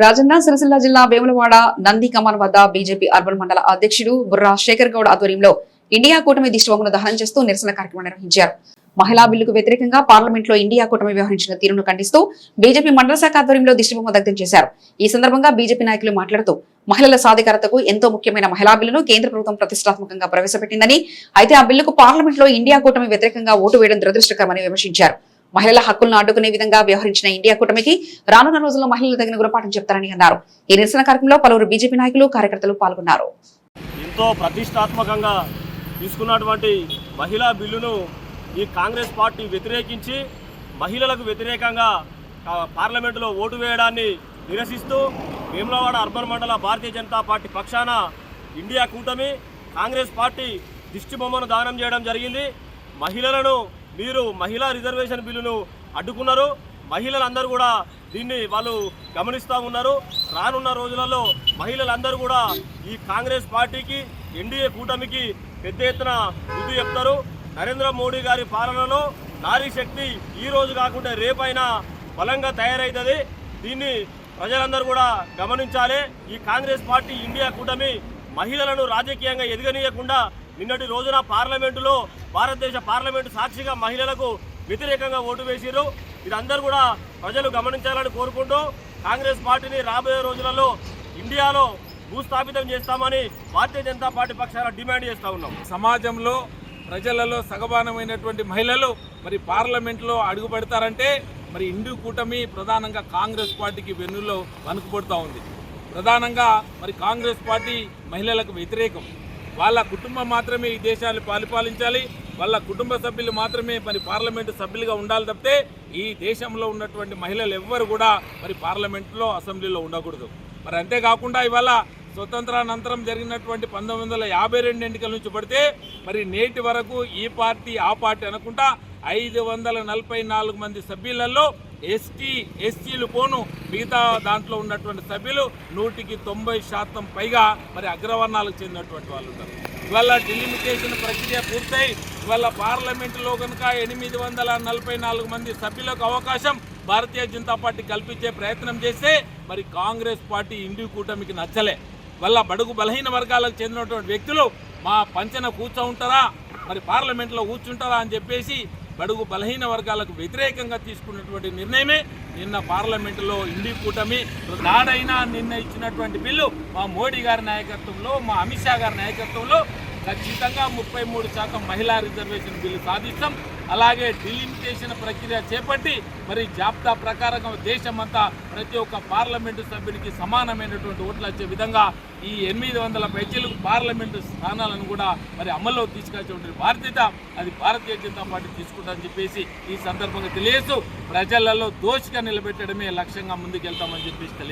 రాజన్న సిరిసిల్ల జిల్లా వేములవాడ నంది కమాన్ వద్ద BJP urban మండల అధ్యక్షుడు బుర్రా శేఖర్ గౌడ్ ఆధ్వర్యంలో ఇండియా కూటమి దిష్టిబొమ్మను దహనం చేస్తూ నిరసన కార్యక్రమం నిర్వహించారు. మహిళా బిల్లుకు వ్యతిరేకంగా పార్లమెంట్ లో ఇండియా కూటమి వ్యవహరించిన తీరును ఖండిస్తూ బీజేపీ మండల శాఖ ఆధ్వర్యంలో దిష్టిబొమ్మ దగ్ధం చేశారు. ఈ సందర్భంగా బీజేపీ నాయకులు మాట్లాడుతూ మహిళల సాధికారతకు ఎంతో ముఖ్యమైన మహిళా బిల్లును కేంద్ర ప్రభుత్వం ప్రతిష్టాత్మకంగా ప్రవేశపెట్టిందని, అయితే ఆ బిల్లుకు పార్లమెంట్ లో ఇండియా కూటమి వ్యతిరేకంగా ఓటు వేయడం దురదృష్టకరమని విమర్శించారు. మహిళల హక్కులను అడ్డుకునే విధంగా వ్యవహరించిన ఇండియా కూటమికి రానున్న రోజుల్లో మహిళలు తగిన గుణపాఠం చెప్తారని అన్నారు. ఈ నిరసన కార్యక్రమంలో పలువురు బీజేపీ నాయకులు కార్యకర్తలు పాల్గొన్నారు. ఎంతో ప్రతిష్టాత్మకంగా తీసుకున్నటువంటి మహిళా బిల్లును ఈ కాంగ్రెస్ పార్టీ వ్యతిరేకించి మహిళలకు వ్యతిరేకంగా పార్లమెంటులో ఓటు వేయడాన్ని నిరసిస్తూ వేములవాడ అర్బన్ మండల భారతీయ జనతా పార్టీ పక్షాన ఇండియా కూటమి కాంగ్రెస్ పార్టీ దిష్టిబొమ్మను దానం చేయడం జరిగింది. మహిళలను మీరు మహిళా రిజర్వేషన్ బిల్లును అడ్డుకున్నారు. మహిళలందరూ కూడా దీన్ని వాళ్ళు గమనిస్తూ ఉన్నారు. రానున్న రోజులలో మహిళలందరూ కూడా ఈ కాంగ్రెస్ పార్టీకి ఎన్డీఏ కూటమికి పెద్ద ఎత్తున బుద్ధి చెప్తారు. నరేంద్ర మోడీ గారి పాలనలో నారీ శక్తి ఈ రోజు కాకుండా రేపైనా బలంగా తయారవుతుంది. దీన్ని ప్రజలందరూ కూడా గమనించాలి. ఈ కాంగ్రెస్ పార్టీ ఇండియా కూటమి మహిళలను రాజకీయంగా ఎదగనీయకుండా నిన్నటి రోజున పార్లమెంటులో భారతదేశ పార్లమెంటు సాక్షిగా మహిళలకు వ్యతిరేకంగా ఓటు వేసిరు. ఇదందరూ కూడా ప్రజలు గమనించాలని కోరుకుంటూ కాంగ్రెస్ పార్టీని రాబోయే రోజులలో ఇండియాలో భూస్థాపితం చేస్తామని భారతీయ జనతా పార్టీ పక్షాన డిమాండ్ చేస్తూ ఉన్నాం. సమాజంలో ప్రజలలో సగభాగమైనటువంటి మహిళలు మరి పార్లమెంట్లో అడుగు పెడతారంటే మరి ఇండియా కూటమి ప్రధానంగా కాంగ్రెస్ పార్టీకి వెన్నులో వణుకుపడుతూ ఉంది. ప్రధానంగా మరి కాంగ్రెస్ పార్టీ మహిళలకు వ్యతిరేకం. వాళ్ళ కుటుంబం మాత్రమే ఈ దేశాన్ని పరిపాలించాలి, వాళ్ళ కుటుంబ సభ్యులు మాత్రమే మరి పార్లమెంటు సభ్యులుగా ఉండాలి తప్పితే ఈ దేశంలో ఉన్నటువంటి మహిళలు ఎవ్వరు కూడా మరి పార్లమెంట్లో అసెంబ్లీలో ఉండకూడదు. మరి అంతేకాకుండా ఇవాళ స్వతంత్రానంతరం జరిగినటువంటి 1952 ఎన్నికల నుంచి పడితే మరి నేటి వరకు ఈ పార్టీ ఆ పార్టీ అనుకుంటా 544 మంది సభ్యులలో ఎస్టీలు పోను మిగతా దాంట్లో ఉన్నటువంటి సభ్యులు 190% పైగా మరి అగ్రవర్ణాలకు చెందినటువంటి వాళ్ళు ఉన్నారు. ఇవాళ డిలిమిటేషన్ ప్రక్రియ పూర్తయి ఇవాళ పార్లమెంటులో కనుక 844 మంది సభ్యులకు అవకాశం భారతీయ జనతా పార్టీ కల్పించే ప్రయత్నం చేస్తే మరి కాంగ్రెస్ పార్టీ ఇండియా కూటమికి నచ్చలే. వల్ల బడుగు బలహీన వర్గాలకు చెందినటువంటి వ్యక్తులు మా పంచన కూర్చోంటారా మరి పార్లమెంట్లో కూర్చుంటారా అని చెప్పేసి బడుగు బలహీన వర్గాలకు వ్యతిరేకంగా తీసుకున్నటువంటి నిర్ణయమే నిన్న పార్లమెంటులో ఇండియా కూటమి నాడైనా నిన్న ఇచ్చినటువంటి బిల్లు మా మోడీ గారి నాయకత్వంలో, మా అమిత్ షా గారి నాయకత్వంలో ఖచ్చితంగా 33% మహిళా రిజర్వేషన్ బిల్లు సాధిస్తాం. అలాగే డిలిమిటేషన్ ప్రక్రియ చేపట్టి మరి జాబితా ప్రకారంగా దేశమంతా ప్రతి ఒక్క పార్లమెంటు సభ్యునికి సమానమైనటువంటి ఓట్లు వచ్చే విధంగా ఈ 800 పైచీలకు పార్లమెంటు స్థానాలను కూడా మరి అమల్లో తీసుకొచ్చే బాధ్యత అది భారతీయ జనతా పార్టీ తీసుకుంటామని చెప్పేసి ఈ సందర్భంగా తెలియజేస్తూ ప్రజలలో దోషిగా నిలబెట్టడమే లక్ష్యంగా ముందుకెళ్తామని చెప్పేసి